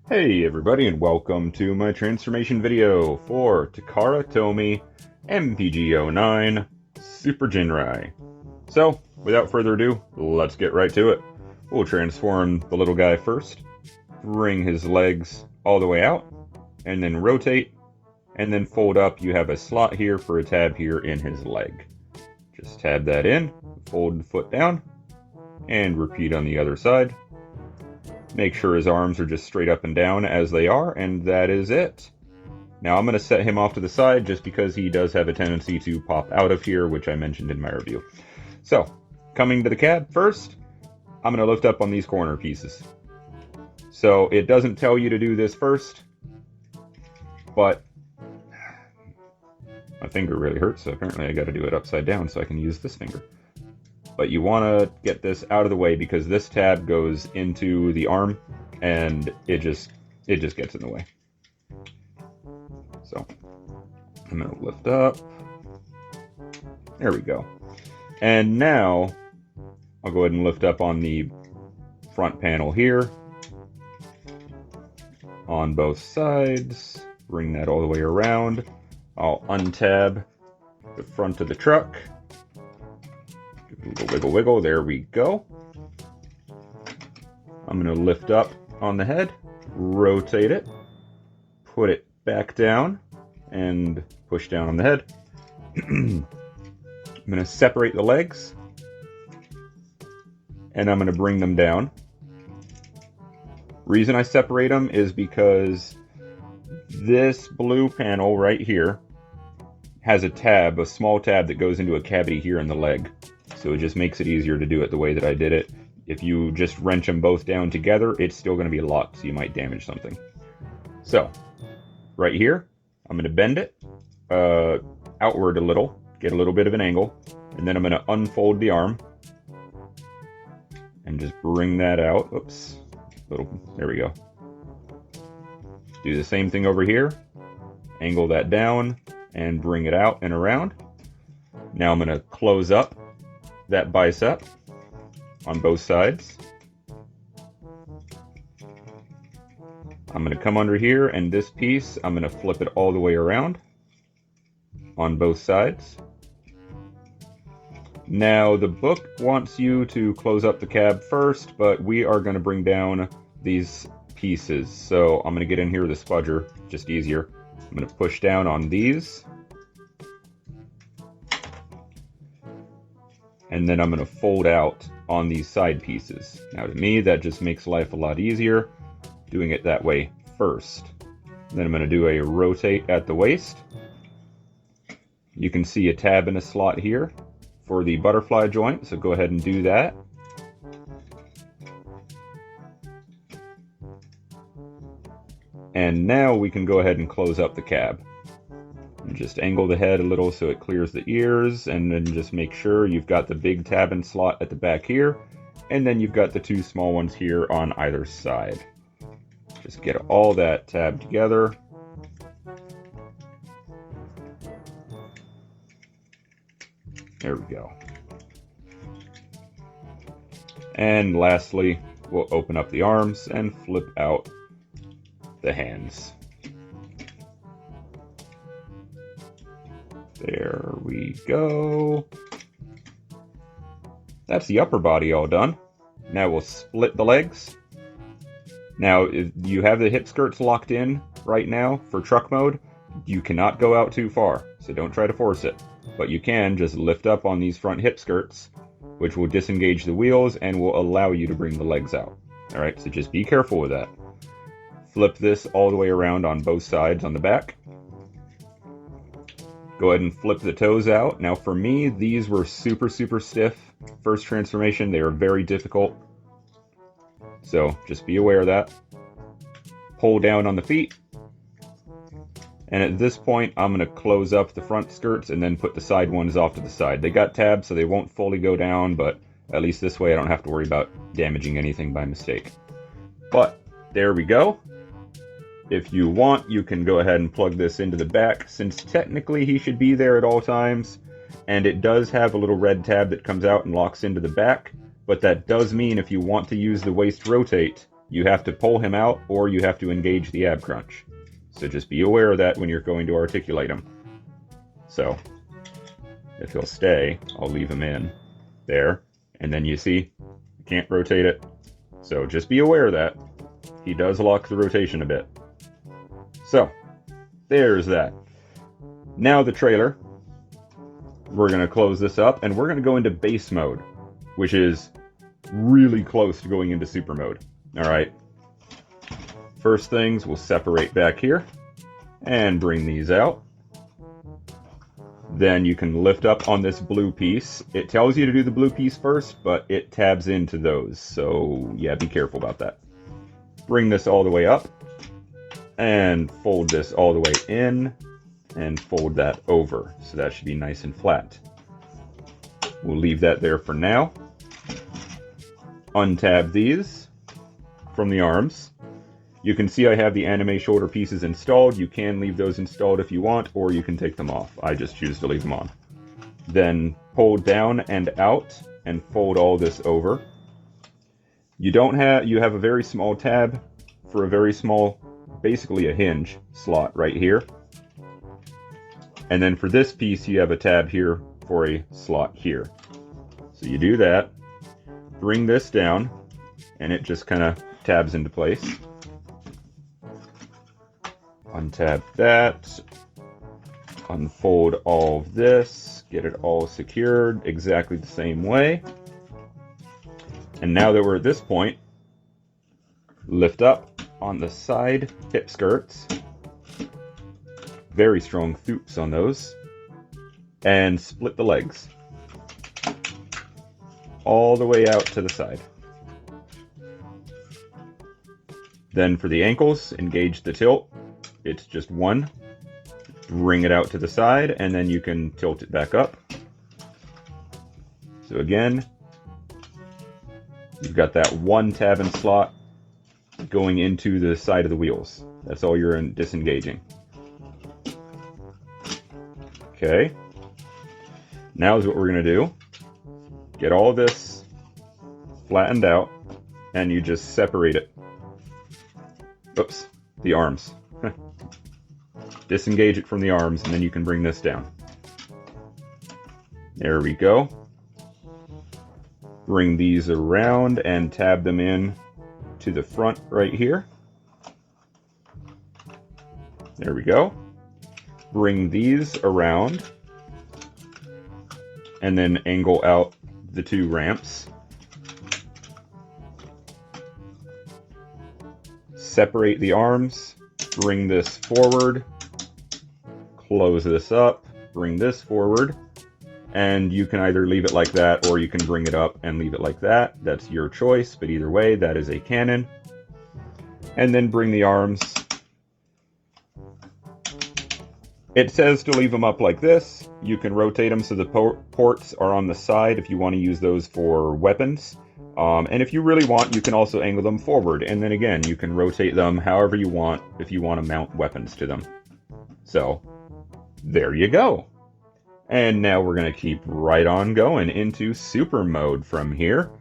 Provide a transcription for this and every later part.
Hey everybody, and welcome to my transformation video for Takara MPG09 Super Jinrai. So, without further ado, let's get right to it. We'll transform the little guy first, bring his legs all the way out, and then rotate, and then fold up. You have a slot here for a tab here in his leg. Just tab that in, fold the foot down, and repeat on the other side. Make sure his arms are just straight up and down as they are, and that is it. Now I'm going to set him off to the side just because he does have a tendency to pop out of here, which I mentioned in my review. So, coming to the cab first, I'm going to lift up on these corner pieces. So it doesn't tell you to do this first, but my finger really hurts, so apparently I got to do it upside down so I can use this finger. But you want to get this out of the way because this tab goes into the arm and it just gets in the way. So I'm going to lift up. There we go. And now I'll go ahead and lift up on the front panel here on both sides. Bring that all the way around. I'll untab the front of the truck. Wiggle, wiggle, wiggle, there we go. I'm going to lift up on the head, rotate it, put it back down, and push down on the head. I'm going to separate the legs, and I'm going to bring them down. Reason I separate them is because this blue panel right here has a tab, a small tab that goes into a cavity here in the leg. So it just makes it easier to do it the way that I did it. If you just wrench them both down together, it's still going to be locked, so you might damage something. So, right here, I'm going to bend it outward a little, get a little bit of an angle, and then I'm going to unfold the arm and just bring that out. Oops, there we go. Do the same thing over here, angle that down, and bring it out and around. Now I'm going to close up that bicep on both sides. I'm going to come under here, and this piece, I'm going to flip it all the way around on both sides. Now, the book wants you to close up the cab first, but we are going to bring down these pieces. So I'm going to get in here with a spudger, just easier. I'm going to push down on these. And then I'm going to fold out on these side pieces. Now to me, that just makes life a lot easier, doing it that way first. Then I'm going to do a rotate at the waist. You can see a tab in a slot here for the butterfly joint, so go ahead and do that. And now we can go ahead and close up the cab. And just angle the head a little so it clears the ears, and then just make sure you've got the big tab and slot at the back here, and then you've got the two small ones here on either side. Just get all that tab together. There we go. And lastly, we'll open up the arms and flip out the hands. There we go. That's the upper body all done. Now we'll split the legs. Now, if you have the hip skirts locked in right now for truck mode, you cannot go out too far, so don't try to force it. But you can just lift up on these front hip skirts, which will disengage the wheels and will allow you to bring the legs out. Alright, so just be careful with that. Flip this all the way around on both sides on the back. Go ahead and flip the toes out. Now for me, these were super stiff. First transformation, they were very difficult. So just be aware of that. Pull down on the feet. And at this point, I'm going to close up the front skirts and then put the side ones off to the side. They got tabs, so they won't fully go down, but at least this way I don't have to worry about damaging anything by mistake. But there we go. If you want, you can go ahead and plug this into the back, since technically he should be there at all times. And it does have a little red tab that comes out and locks into the back, but that does mean if you want to use the waist rotate, you have to pull him out or you have to engage the ab crunch. So just be aware of that when you're going to articulate him. So if he'll stay, I'll leave him in there. And then you see, I can't rotate it. So just be aware of that. He does lock the rotation a bit. So there's that. Now the trailer. We're going to close this up and we're going to go into base mode, which is really close to going into super mode. All right. First things, we'll separate back here and bring these out. Then you can lift up on this blue piece. It tells you to do the blue piece first, but it tabs into those. So yeah, be careful about that. Bring this all the way up and fold this all the way in and fold that over. So that should be nice and flat. We'll leave that there for now. Untab these from the arms. You can see I have the anime shoulder pieces installed. You can leave those installed if you want, or you can take them off. I just choose to leave them on. Then pull down and out and fold all this over. You have a very small tab for a very small, basically a hinge slot right here. And then for this piece, you have a tab here for a slot here. So you do that, bring this down, and it just kind of tabs into place. Untab that, unfold all of this, get it all secured exactly the same way. And now that we're at this point, lift up on the side hip skirts, very strong thoops on those, and split the legs all the way out to the side. Then for the ankles, engage the tilt. It's just one. Bring it out to the side, and then you can tilt it back up. So again, you've got that one tab and slot going into the side of the wheels. That's all you're disengaging. Okay. Now is what we're going to do. Get all this flattened out, and you just separate it. Oops, the arms. Disengage it from the arms, and then you can bring this down. There we go. Bring these around and tab them in to the front right here. There we go. Bring these around and then angle out the two ramps. Separate the arms, bring this forward, close this up, bring this forward, and you can either leave it like that or you can bring it up and leave it like that. That's your choice, but either way, that is a cannon. And then bring the arms. It says to leave them up like this. You can rotate them so the ports are on the side if you want to use those for weapons. And if you really want, you can also angle them forward. And then again, you can rotate them however you want if you want to mount weapons to them. So, there you go. And now we're going to keep right on going into super mode from here.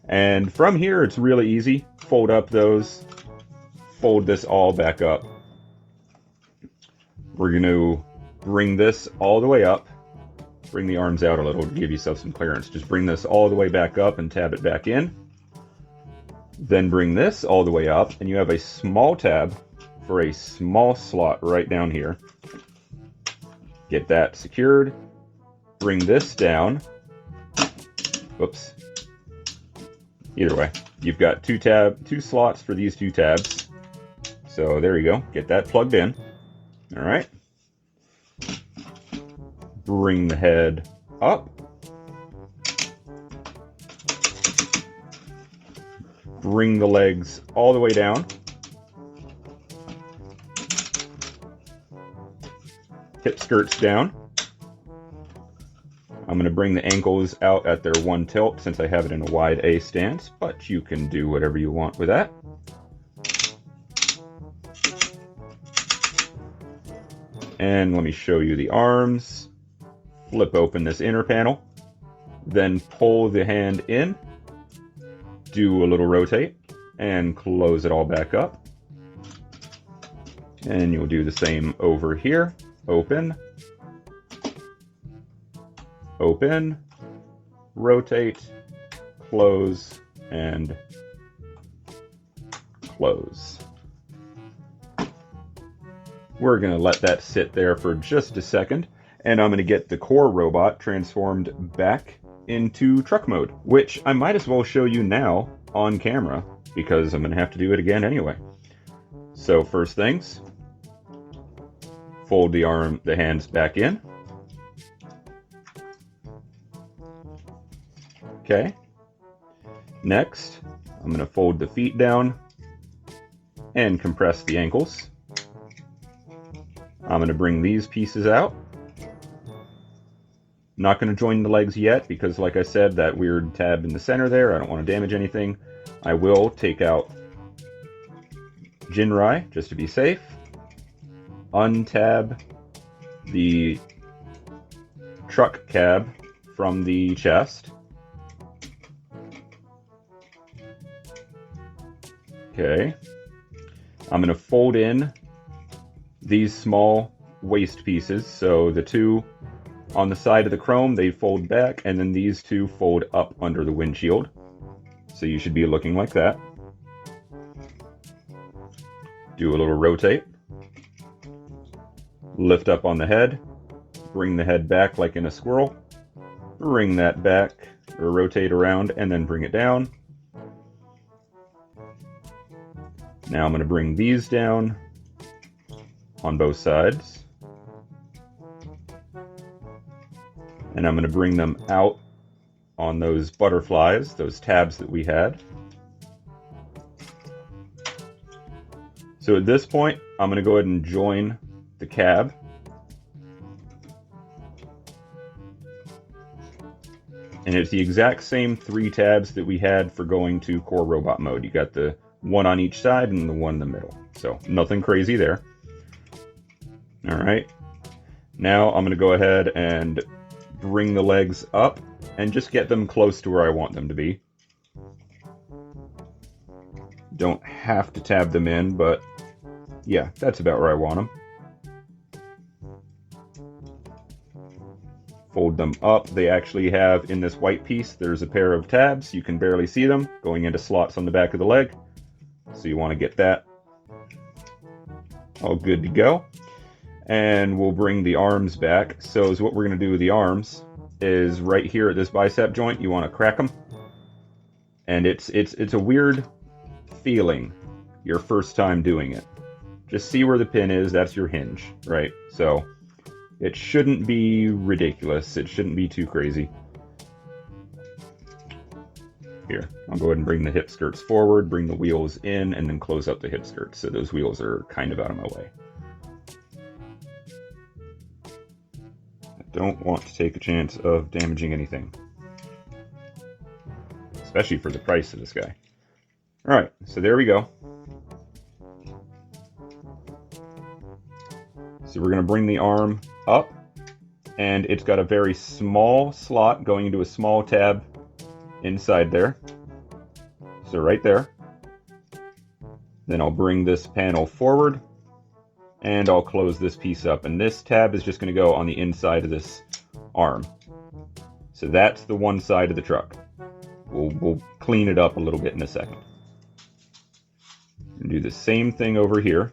And from here, it's really easy. Fold up those. Fold this all back up. We're going to bring this all the way up. Bring the arms out a little to give yourself some clearance. Just bring this all the way back up and tab it back in. Then bring this all the way up, and you have a small tab for a small slot right down here. Get that secured. Bring this down. Whoops. Either way, you've got two slots for these two tabs. So there you go. Get that plugged in. All right. Bring the head up. Bring the legs all the way down. Hip skirts down. I'm going to bring the ankles out at their one tilt since I have it in a wide A stance, but you can do whatever you want with that. And let me show you the arms. Flip open this inner panel, then pull the hand in, do a little rotate, and close it all back up. And you'll do the same over here. Open, open, rotate, close, and close. We're going to let that sit there for just a second, and I'm going to get the core robot transformed back into truck mode, which I might as well show you now on camera, because I'm going to have to do it again anyway. So first things, fold the hands back in. Okay. Next, I'm going to fold the feet down and compress the ankles. I'm going to bring these pieces out. Not going to join the legs yet because, like I said, that weird tab in the center there, I don't want to damage anything. I will take out Jinrai just to be safe. Untab the truck cab from the chest. Okay. I'm going to fold in these small waist pieces. So the two on the side of the chrome, they fold back, and then these two fold up under the windshield. So you should be looking like that. Do a little rotate. Lift up on the head. Bring the head back like in a squirrel. Bring that back, or rotate around, and then bring it down. Now I'm going to bring these down on both sides. And I'm going to bring them out on those butterflies, those tabs that we had. So at this point, I'm going to go ahead and join the cab. And it's the exact same 3 tabs that we had for going to core robot mode. You got the one on each side and the one in the middle. So nothing crazy there. All right. Now I'm going to go ahead and bring the legs up and just get them close to where I want them to be. Don't have to tab them in, but yeah, that's about where I want them. Fold them up. They actually have, in this white piece, there's a pair of tabs. You can barely see them going into slots on the back of the leg. So you want to get that all good to go. And we'll bring the arms back. So what we're going to do with the arms is right here at this bicep joint, you want to crack them. And it's a weird feeling your first time doing it. Just see where the pin is, that's your hinge, right? So it shouldn't be ridiculous. It shouldn't be too crazy. Here, I'll go ahead and bring the hip skirts forward, bring the wheels in, and then close up the hip skirts. So those wheels are kind of out of my way. I don't want to take a chance of damaging anything. Especially for the price of this guy. Alright, so there we go. So we're going to bring the arm up, and it's got a very small slot going into a small tab inside there. So right there. Then I'll bring this panel forward, and I'll close this piece up. And this tab is just going to go on the inside of this arm. So that's the one side of the truck. We'll clean it up a little bit in a second. And do the same thing over here.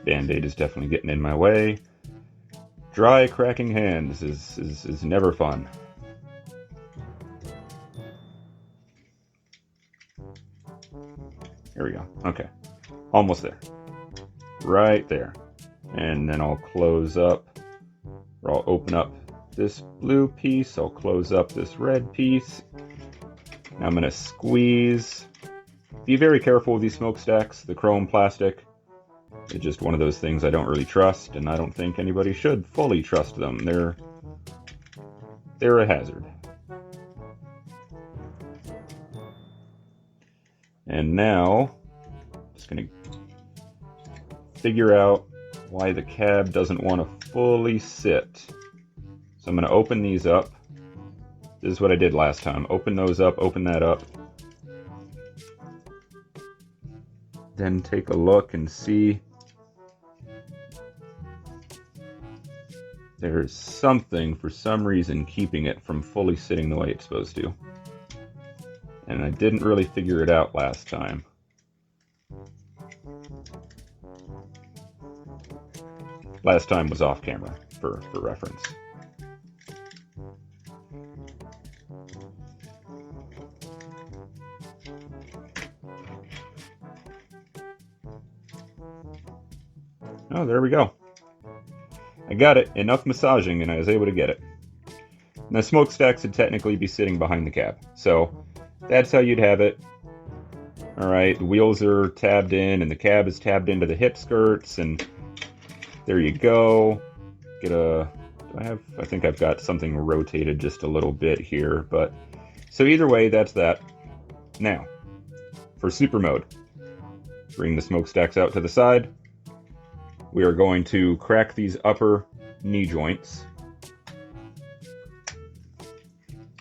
Band-Aid is definitely getting in my way. Dry, cracking hands is never fun. Here we go. Okay. Almost there. Right there. And then I'll close up, or I'll open up this blue piece. I'll close up this red piece. Now I'm going to squeeze. Be very careful with these smokestacks, the chrome plastic. It's just one of those things I don't really trust, and I don't think anybody should fully trust them. They're a hazard. And now, just going to figure out why the cab doesn't want to fully sit. So I'm going to open these up. This is what I did last time. Open those up, open that up. Then take a look and see. There's something, for some reason, keeping it from fully sitting the way it's supposed to. And I didn't really figure it out last time. Last time was off camera, for reference. Oh, there we go. I got it. Enough massaging, and I was able to get it. Now, smokestacks would technically be sitting behind the cab. So, that's how you'd have it. Alright, the wheels are tabbed in, and the cab is tabbed into the hip skirts, and there you go. I think I've got something rotated just a little bit here, but... So either way, that's that. Now, for super mode, bring the smokestacks out to the side. We are going to crack these upper knee joints.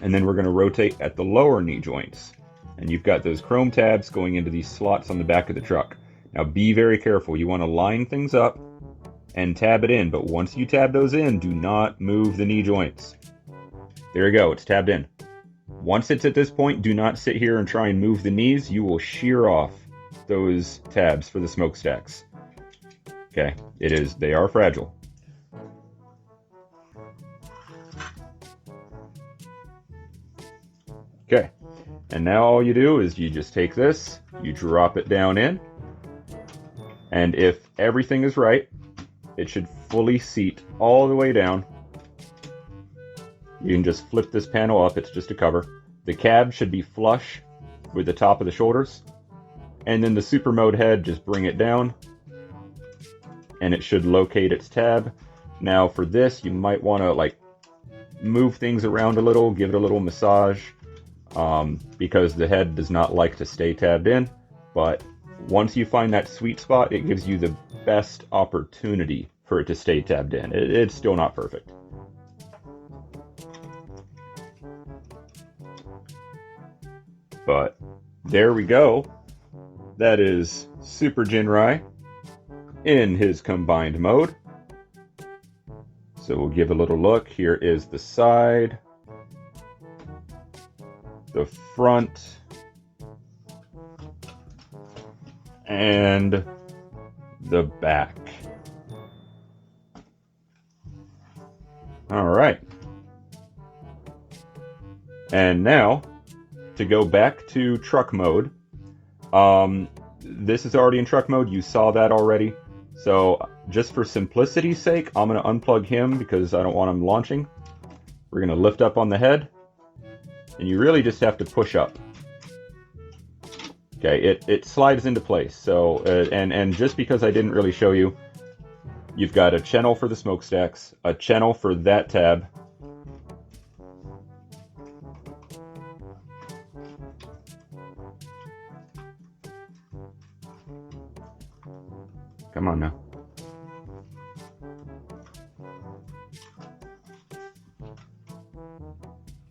And then we're going to rotate at the lower knee joints. And you've got those chrome tabs going into these slots on the back of the truck. Now be very careful. You want to line things up and tab it in. But once you tab those in, do not move the knee joints. There you go. It's tabbed in. Once it's at this point, do not sit here and try and move the knees. You will shear off those tabs for the smokestacks. Okay, they are fragile. Okay, and now all you do is you just take this, you drop it down in, and if everything is right, it should fully seat all the way down. You can just flip this panel up, it's just a cover. The cab should be flush with the top of the shoulders, and then the super mode head, just bring it down, and it should locate its tab. Now for this, you might want to move things around a little, give it a little massage, because the head does not like to stay tabbed in. But once you find that sweet spot, it gives you the best opportunity for it to stay tabbed in. It's still not perfect. But there we go. That is Super Jinrai in his combined mode. So we'll give a little look. Here is the side, the front, and the back. All right. And now, to go back to truck mode, this is already in truck mode. You saw that already. So just for simplicity's sake, I'm going to unplug him because I don't want him launching. We're going to lift up on the head, and you really just have to push up. Okay, it slides into place. So, and just because I didn't really show you, you've got a channel for the smokestacks, a channel for that tab, come on now.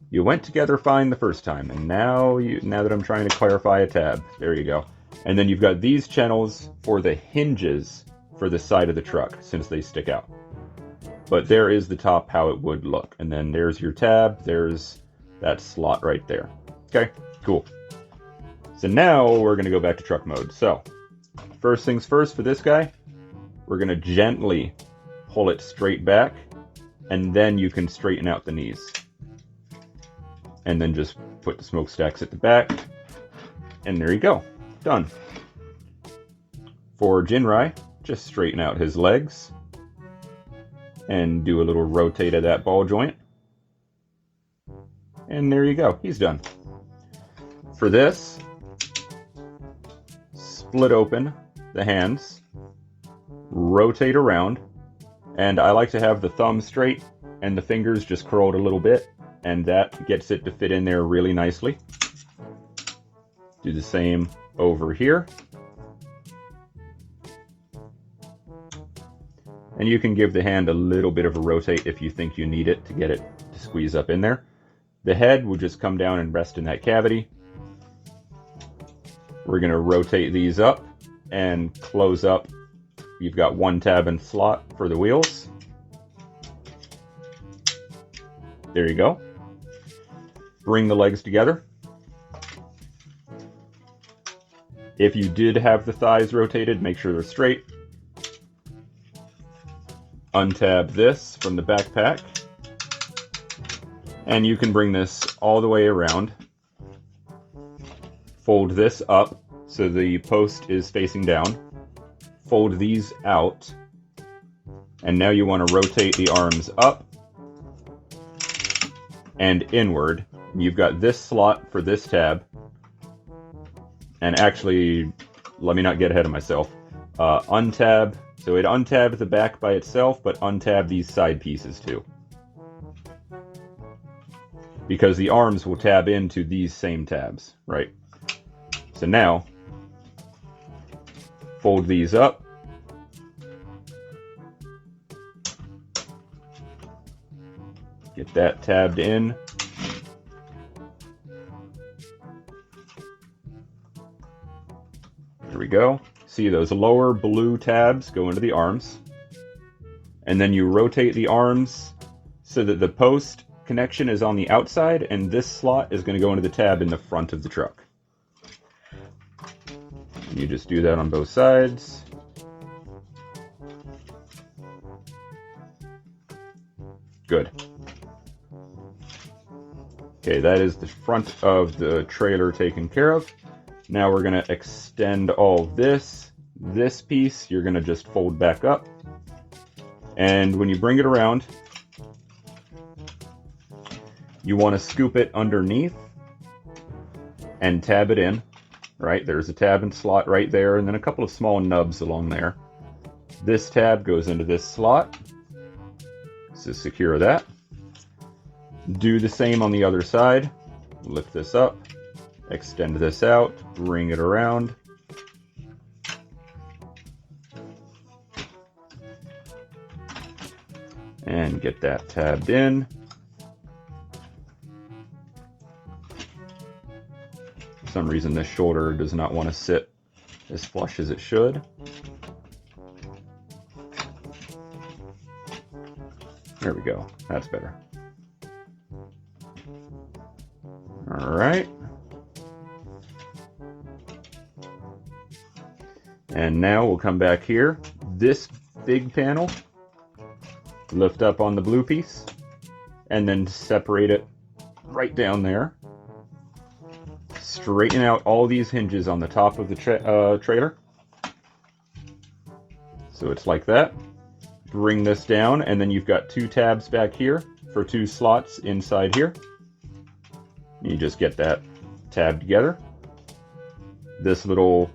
You went together fine the first time, and now that I'm trying to clarify a tab, there you go. And then you've got these channels for the hinges for the side of the truck, since they stick out. But there is the top, how it would look. And then there's your tab, there's that slot right there. Okay, cool. So now we're going to go back to truck mode. So, first things first for this guy, we're going to gently pull it straight back, and then you can straighten out the knees. And then just put the smokestacks at the back, and there you go. Done. For Jinrai, just straighten out his legs, and do a little rotate of that ball joint. And there you go, he's done. For this, split open the hands, rotate around, and I like to have the thumb straight and the fingers just curled a little bit, and that gets it to fit in there really nicely. Do the same over here. And you can give the hand a little bit of a rotate if you think you need it to get it to squeeze up in there. The head will just come down and rest in that cavity. We're going to rotate these up and close up. You've got one tab and slot for the wheels. There you go. Bring the legs together. If you did have the thighs rotated, make sure they're straight. Untab this from the backpack. And you can bring this all the way around. Fold this up so the post is facing down. Fold these out. And now you want to rotate the arms up and inward. You've got this slot for this tab. And actually, let me not get ahead of myself. Untab. So it untabs the back by itself, but untab these side pieces too. Because the arms will tab into these same tabs, right? So now, fold these up. Get that tabbed in. There we go. See those lower blue tabs go into the arms. And then you rotate the arms so that the post connection is on the outside and this slot is going to go into the tab in the front of the truck. And you just do that on both sides. Good. Okay, that is the front of the trailer taken care of. Now we're going to extend all this. This piece you're going to just fold back up. And when you bring it around, you want to scoop it underneath and tab it in. Right, there's a tab and slot right there, and then a couple of small nubs along there. This tab goes into this slot. So secure that. Do the same on the other side. Lift this up. Extend this out, bring it around. And get that tabbed in. For some reason this shoulder does not want to sit as flush as it should. There we go, that's better. All right. And now we'll come back here. This big panel, lift up on the blue piece, and then separate it right down there. Straighten out all these hinges on the top of the trailer. So it's like that. Bring this down, and then you've got two tabs back here for two slots inside here. You just get that tab together. This little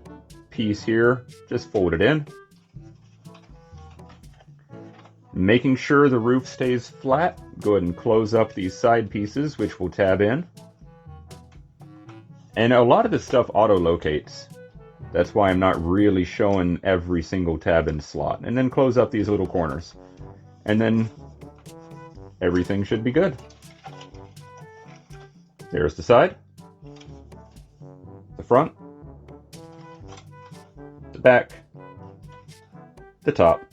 piece here, just fold it in. Making sure the roof stays flat, go ahead and close up these side pieces, which will tab in. And a lot of this stuff auto-locates. That's why I'm not really showing every single tab and slot. And then close up these little corners. And then everything should be good. There's the side, the front, the back, the top,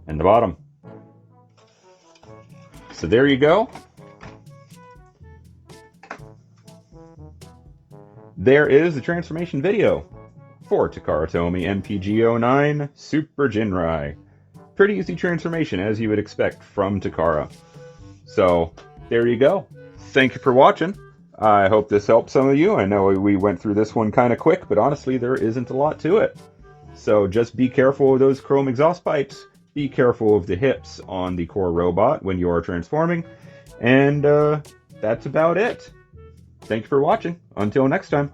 and the bottom. So there you go. There is the transformation video for Takara MPG09 Super Jinrai. Pretty easy transformation, as you would expect from Takara. So there you go. Thank you for watching. I hope this helped some of you. I know we went through this one kind of quick, but honestly, there isn't a lot to it. So just be careful of those chrome exhaust pipes. Be careful of the hips on the core robot when you are transforming. And that's about it. Thank you for watching. Until next time.